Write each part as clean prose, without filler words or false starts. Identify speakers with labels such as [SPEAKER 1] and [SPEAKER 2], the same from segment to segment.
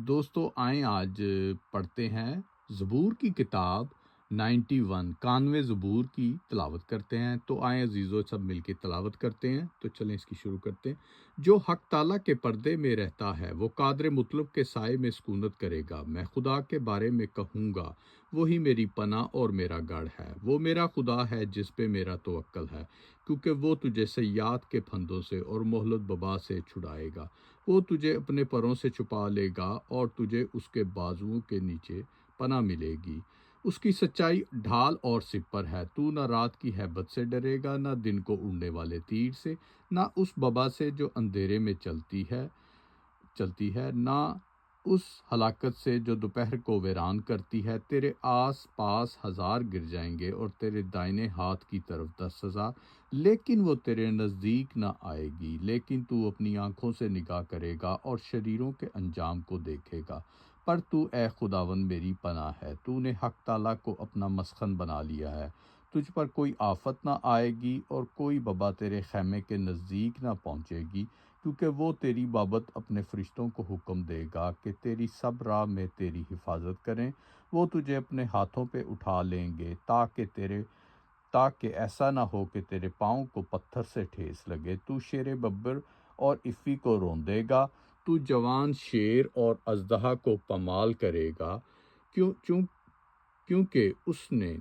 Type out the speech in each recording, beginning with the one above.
[SPEAKER 1] دوستو آئیں آج پڑھتے ہیں زبور کی کتاب 91 زبور کی تلاوت کرتے ہیں۔ تو آئیں عزیزو سب مل کے تلاوت کرتے ہیں۔ تو چلیں اس کی شروع کرتے ہیں۔ جو حق تعالیٰ کے پردے میں رہتا ہے وہ قادر مطلب کے سائے میں سکونت کرے گا۔ میں خدا کے بارے میں کہوں گا وہی میری پناہ اور میرا گڑھ ہے۔ وہ میرا خدا ہے جس پہ میرا توکل ہے، کیونکہ وہ تجھے سیاد کے پھندوں سے اور مہلت وبا سے چھڑائے گا۔ وہ تجھے اپنے پروں سے چھپا لے گا اور تجھے اس کے بازوؤں کے نیچے پناہ ملے گی۔ اس کی سچائی ڈھال اور سپر ہے۔ تو نہ رات کی ہیبت سے ڈرے گا، نہ دن کو اڑنے والے تیر سے، نہ اس وبا سے جو اندھیرے میں چلتی ہے، نہ اس ہلاکت سے جو دوپہر کو ویران کرتی ہے۔ تیرے آس پاس 1000 گر جائیں گے اور تیرے دائنے ہاتھ کی طرف 10,000، لیکن وہ تیرے نزدیک نہ آئے گی۔ لیکن تو اپنی آنکھوں سے نگاہ کرے گا اور شریروں کے انجام کو دیکھے گا۔ پر تو اے خداوند میری پناہ ہے، تو نے حق تعالیٰ کو اپنا مسکن بنا لیا ہے۔ تجھ پر کوئی آفت نہ آئے گی اور کوئی وبا تیرے خیمے کے نزدیک نہ پہنچے گی، کیونکہ وہ تیری بابت اپنے فرشتوں کو حکم دے گا کہ تیری سب راہ میں تیری حفاظت کریں۔ وہ تجھے اپنے ہاتھوں پہ اٹھا لیں گے تاکہ ایسا نہ ہو کہ تیرے پاؤں کو پتھر سے ٹھیس لگے۔ تو شیر ببر اور افی کو روندے گا، تو جوان شیر اور اژدہا کو پامال کرے گا، کیونکہ اس نے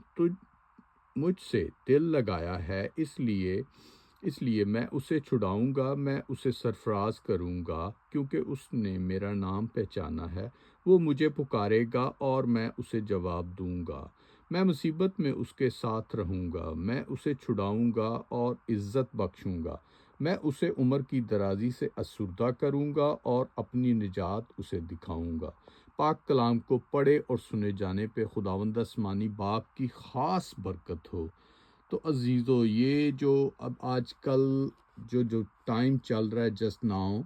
[SPEAKER 1] مجھ سے دل لگایا ہے، اس لیے میں اسے چھڑاؤں گا، میں اسے سرفراز کروں گا، کیونکہ اس نے میرا نام پہچانا ہے۔ وہ مجھے پکارے گا اور میں اسے جواب دوں گا۔ میں مصیبت میں اس کے ساتھ رہوں گا، میں اسے چھڑاؤں گا اور عزت بخشوں گا۔ میں اسے عمر کی درازی سے افسردہ کروں گا اور اپنی نجات اسے دکھاؤں گا۔ پاک کلام کو پڑھے اور سنے جانے پہ خداوند آسمانی باپ کی خاص برکت ہو۔ تو عزیزو، یہ جو اب آج کل جو ٹائم چل رہا ہے جسٹ ناؤ،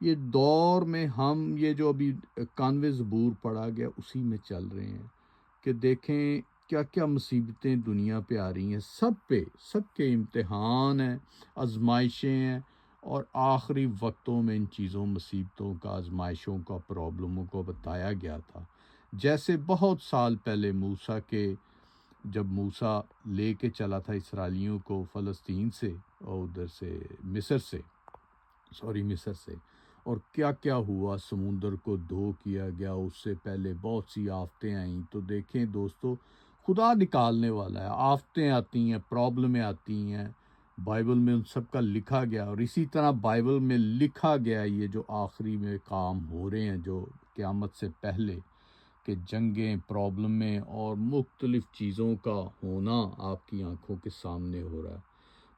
[SPEAKER 1] یہ دور میں ہم یہ جو ابھی 91 زبور پڑھا گیا اسی میں چل رہے ہیں کہ دیکھیں کیا کیا مصیبتیں دنیا پہ آ رہی ہیں، سب کے امتحان ہیں، آزمائشیں ہیں، اور آخری وقتوں میں ان چیزوں مصیبتوں کا، آزمائشوں کا، پرابلموں کو بتایا گیا تھا۔ جیسے بہت سال پہلے جب موسیٰ لے کے چلا تھا اسرائیلیوں کو فلسطین سے اور ادھر سے مصر سے، اور کیا کیا ہوا، سمندر کو دو کیا گیا، اس سے پہلے بہت سی آفتیں آئیں۔ تو دیکھیں دوستو، خدا نکالنے والا ہے، آفتیں آتی ہیں، پرابلمیں آتی ہیں، بائبل میں ان سب کا لکھا گیا، اور اسی طرح بائبل میں لکھا گیا یہ جو آخری میں کام ہو رہے ہیں جو قیامت سے پہلے، کہ جنگیں، پرابلمیں اور مختلف چیزوں کا ہونا آپ کی آنکھوں کے سامنے ہو رہا ہے۔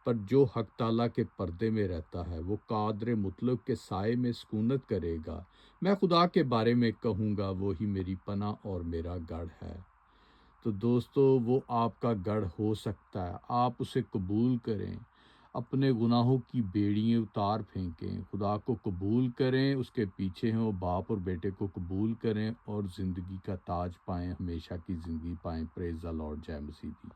[SPEAKER 1] پر جو حق تعالیٰ کے پردے میں رہتا ہے وہ قادر مطلب کے سائے میں سکونت کرے گا۔ میں خدا کے بارے میں کہوں گا وہی میری پناہ اور میرا گڑھ ہے۔ تو دوستو، وہ آپ کا گڑھ ہو سکتا ہے، آپ اسے قبول کریں، اپنے گناہوں کی بیڑیاں اتار پھینکیں، خدا کو قبول کریں، اس کے پیچھے ہیں، وہ باپ اور بیٹے کو قبول کریں اور زندگی کا تاج پائیں، ہمیشہ کی زندگی پائیں۔ پریز دی لارڈ، جے مسیح دی۔